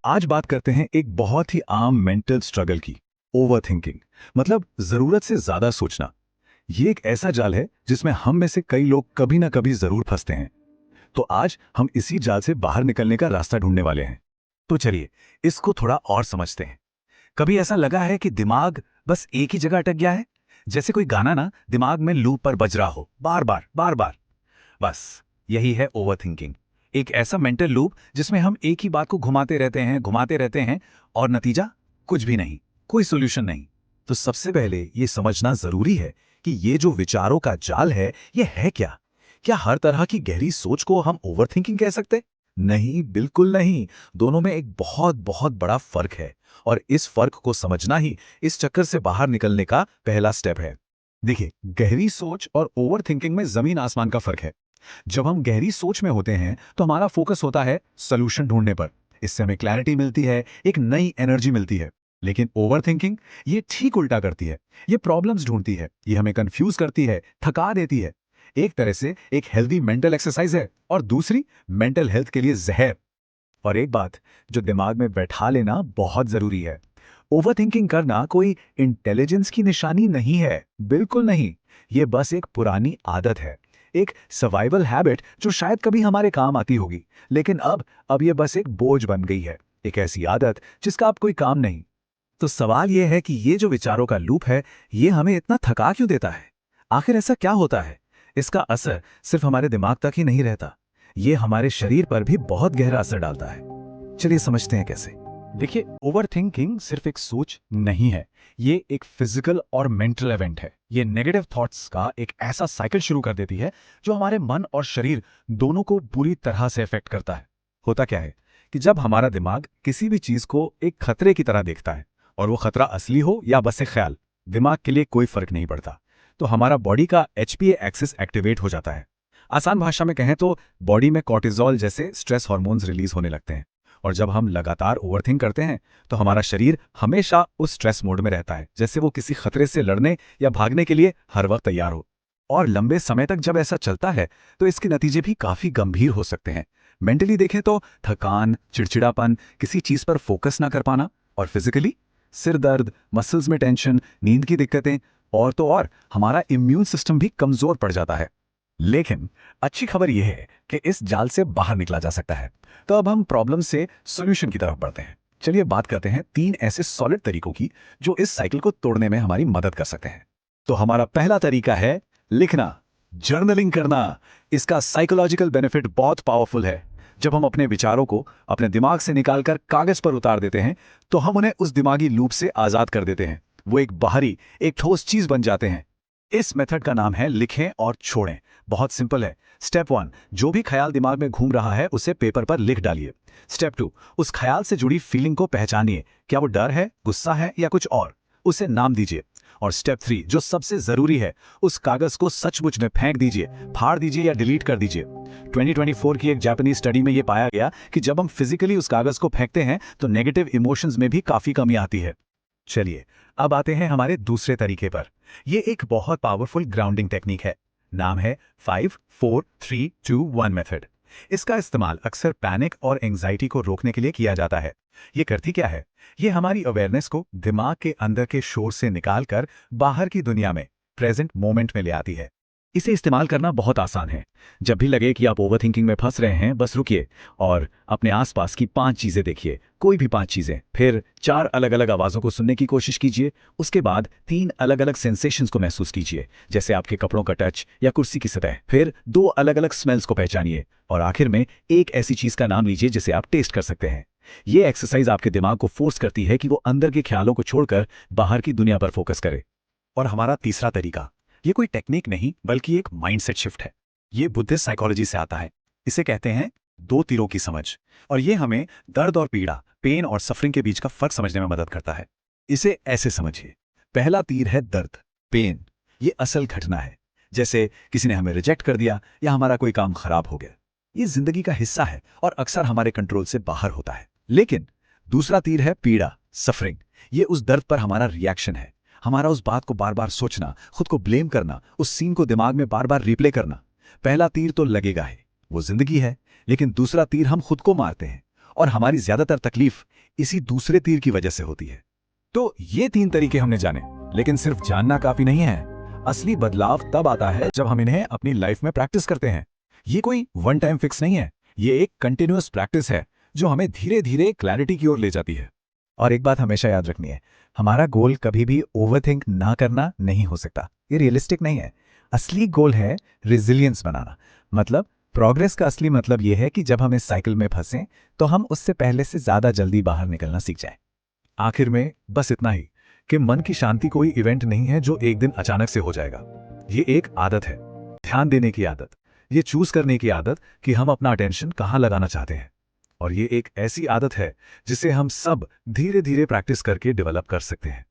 आज बात करते हैं एक बहुत ही आम मेंटल स्ट्रगल की, ओवरथिंकिंग। मतलब जरूरत से ज्यादा सोचना। ये एक ऐसा जाल है जिसमें हम में से कई लोग कभी ना कभी जरूर फंसते हैं। तो आज हम इसी जाल से बाहर निकलने का रास्ता ढूंढने वाले हैं। तो चलिए इसको थोड़ा और समझते हैं। कभी ऐसा लगा है कि दिमाग बस एक ही जगह अटक गया है? जैसे कोई गाना ना दिमाग में लूप पर बज रहा हो, बार बार बार बार। बस यही है ओवरथिंकिंग। एक ऐसा मेंटल लूप जिसमें हम एक ही बात को घुमाते रहते हैं और नतीजा कुछ भी नहीं, कोई सोल्यूशन नहीं। तो सबसे पहले ये समझना जरूरी है कि ये जो विचारों का जाल है, ये है क्या? क्या हर तरह की गहरी सोच को हम ओवरथिंकिंग कह सकते? नहीं, बिल्कुल नहीं। दोनों में एक बहुत बहुत बड़ा फर्क है। और इस फर्क को समझना ही इस चक्कर से बाहर निकलने का पहला स्टेप है। देखिए, गहरी सोच और ओवरथिंकिंग में जमीन आसमान का फर्क है। जब हम गहरी सोच में होते हैं तो हमारा फोकस होता है सॉल्यूशन ढूंढने पर। इससे हमें क्लैरिटी मिलती है, एक नई एनर्जी मिलती है। लेकिन ओवरथिंकिंग ये ठीक उल्टा करती है। ये प्रॉब्लम्स ढूंढती है, ये हमें कंफ्यूज करती है, थका देती है। एक तरह से एक हेल्दी मेंटल एक्सरसाइज है और दूसरी मेंटल हेल्थ के लिए जहर। और एक बात जो दिमाग में बैठा लेना बहुत जरूरी है, ओवरथिंकिंग करना कोई इंटेलिजेंस की निशानी नहीं है, बिल्कुल नहीं। ये बस एक पुरानी आदत है, एक सर्वाइवल हैबिट जो शायद कभी हमारे काम आती होगी, लेकिन अब ये बस एक बोझ बन गई है। एक ऐसी आदत जिसका अब कोई काम नहीं। तो सवाल यह है कि ये जो विचारों का लूप है, ये हमें इतना थका क्यों देता है? आखिर ऐसा क्या होता है? इसका असर सिर्फ हमारे दिमाग तक ही नहीं रहता, ये हमारे शरीर पर भी बहुत गहरा असर डालता है। चलिए समझते हैं कैसे। देखिए, ओवरथिंकिंग सिर्फ एक सोच नहीं है, ये एक फिजिकल और मेंटल इवेंट है। ये नेगेटिव थॉट्स का एक ऐसा साइकिल शुरू कर देती है जो हमारे मन और शरीर दोनों को बुरी तरह से इफेक्ट करता है। होता क्या है कि जब हमारा दिमाग किसी भी चीज को एक खतरे की तरह देखता है, और वो खतरा असली हो या बस एक ख्याल, दिमाग के लिए कोई फर्क नहीं पड़ता, तो हमारा बॉडी का एचपीए एक्सिस एक्टिवेट हो जाता है। आसान भाषा में कहें तो बॉडी में कॉर्टिजोल जैसे स्ट्रेस हार्मोन्स रिलीज होने लगते हैं। और जब हम लगातार ओवरथिंक करते हैं तो हमारा शरीर हमेशा उस स्ट्रेस मोड में रहता है, जैसे वो किसी खतरे से लड़ने या भागने के लिए हर वक्त तैयार हो। और लंबे समय तक जब ऐसा चलता है तो इसके नतीजे भी काफी गंभीर हो सकते हैं। मेंटली देखें तो थकान, चिड़चिड़ापन, किसी चीज पर फोकस ना कर पाना। और फिजिकली सिर दर्द, मसल्स में टेंशन, नींद की दिक्कतें, और तो और हमारा इम्यून सिस्टम भी कमजोर पड़ जाता है। लेकिन अच्छी खबर यह है कि इस जाल से बाहर निकला जा सकता है। तो अब हम प्रॉब्लम से सॉल्यूशन की तरफ बढ़ते हैं। चलिए बात करते हैं 3 ऐसे सॉलिड तरीकों की जो इस साइकिल को तोड़ने में हमारी मदद कर सकते हैं। तो हमारा पहला तरीका है लिखना, जर्नलिंग करना। इसका साइकोलॉजिकल बेनिफिट बहुत पावरफुल है। जब हम अपने विचारों को अपने दिमाग से निकालकर कागज पर उतार देते हैं तो हम उन्हें उस दिमागी लूप से आजाद कर देते हैं। वो एक बाहरी, एक ठोस चीज बन जाते हैं। इस मेथड का नाम है लिखें और छोड़ें। बहुत सिंपल है। स्टेप 1, जो भी ख्याल दिमाग में घूम रहा है उसे पेपर पर लिख डालिए। स्टेप 2, उस ख्याल से जुड़ी फीलिंग को पहचानिए। क्या वो डर है, गुस्सा है या कुछ और? उसे नाम दीजिए। और स्टेप 3, जो सबसे जरूरी है, उस कागज को सचमुच में फेंक दीजिए, फाड़ दीजिए या डिलीट कर दीजिए। 2024 की एक जापानीज स्टडी में यह पाया गया कि जब हम फिजिकली उस कागज को फेंकते हैं तो नेगेटिव इमोशंस में भी काफी कमी आती है। चलिए अब आते हैं हमारे दूसरे तरीके पर। यह एक बहुत पावरफुल ग्राउंडिंग टेक्निक है। नाम है 5-4-3-2-1 मेथड। इसका इस्तेमाल अक्सर पैनिक और एंजाइटी को रोकने के लिए किया जाता है। ये करती क्या है? ये हमारी अवेयरनेस को दिमाग के अंदर के शोर से निकालकर बाहर की दुनिया में, प्रेजेंट मोमेंट में ले आती है। इसे इस्तेमाल करना बहुत आसान है। जब भी लगे कि आप ओवरथिंकिंग में फंस रहे हैं, बस रुकिए और अपने आसपास की 5 चीजें देखिए, कोई भी 5 चीजें। फिर 4 अलग अलग आवाजों को सुनने की कोशिश कीजिए। उसके बाद 3 अलग अलग सेंसेशंस को महसूस कीजिए, जैसे आपके कपड़ों का टच या कुर्सी की सतह। फिर 2 अलग अलग स्मेल्स को पहचानिए और आखिर में एक ऐसी चीज का नाम लीजिए जिसे आप टेस्ट कर सकते हैं। ये एक्सरसाइज आपके दिमाग को फोर्स करती है कि वो अंदर के ख्यालों को छोड़कर बाहर की दुनिया पर फोकस करे। और हमारा तीसरा तरीका, ये कोई टेक्निक नहीं बल्कि एक माइंडसेट शिफ्ट है। ये बुद्धिस्ट साइकोलॉजी से आता है। इसे कहते हैं 2 तीरों की समझ। और ये हमें दर्द और पीड़ा, पेन और सफरिंग के बीच का फर्क समझने में मदद करता है। इसे ऐसे समझिए। पहला तीर है दर्द, पेन। ये असल घटना है, जैसे किसी ने हमें रिजेक्ट कर दिया या हमारा कोई काम खराब हो गया। ये जिंदगी का हिस्सा है और अक्सर हमारे कंट्रोल से बाहर होता है। लेकिन दूसरा तीर है पीड़ा, सफरिंग। ये उस दर्द पर हमारा रिएक्शन है। हमारा उस बात को बार बार सोचना, खुद को ब्लेम करना, उस सीन को दिमाग में बार बार रिप्ले करना। पहला तीर तो लगेगा ही, वो जिंदगी है। लेकिन दूसरा तीर हम खुद को मारते हैं। और हमारी ज्यादातर तकलीफ इसी दूसरे तीर की वजह से होती है। तो ये 3 तरीके हमने जाने, लेकिन सिर्फ जानना काफी नहीं है। असली बदलाव तब आता है जब हम इन्हें अपनी लाइफ में प्रैक्टिस करते हैं। ये कोई वन टाइम फिक्स नहीं है, ये एक कंटिन्यूअस प्रैक्टिस है जो हमें धीरे धीरे क्लैरिटी की ओर ले जाती है। और एक बात हमेशा याद रखनी है, हमारा गोल कभी भी ओवरथिंक ना करना नहीं हो सकता, ये रियलिस्टिक नहीं है। असली गोल है रेजिलियंस बनाना। मतलब प्रोग्रेस का असली मतलब यह है कि जब हम इस साइकिल में फंसें तो हम उससे पहले से ज्यादा जल्दी बाहर निकलना सीख जाएं। आखिर में बस इतना ही कि मन की शांति कोई इवेंट नहीं है जो एक दिन अचानक से हो जाएगा। ये एक आदत है, ध्यान देने की आदत, ये चूज करने की आदत कि हम अपना अटेंशन कहाँ लगाना चाहते हैं। और ये एक ऐसी आदत है जिसे हम सब धीरे धीरे प्रैक्टिस करके डेवलप कर सकते हैं।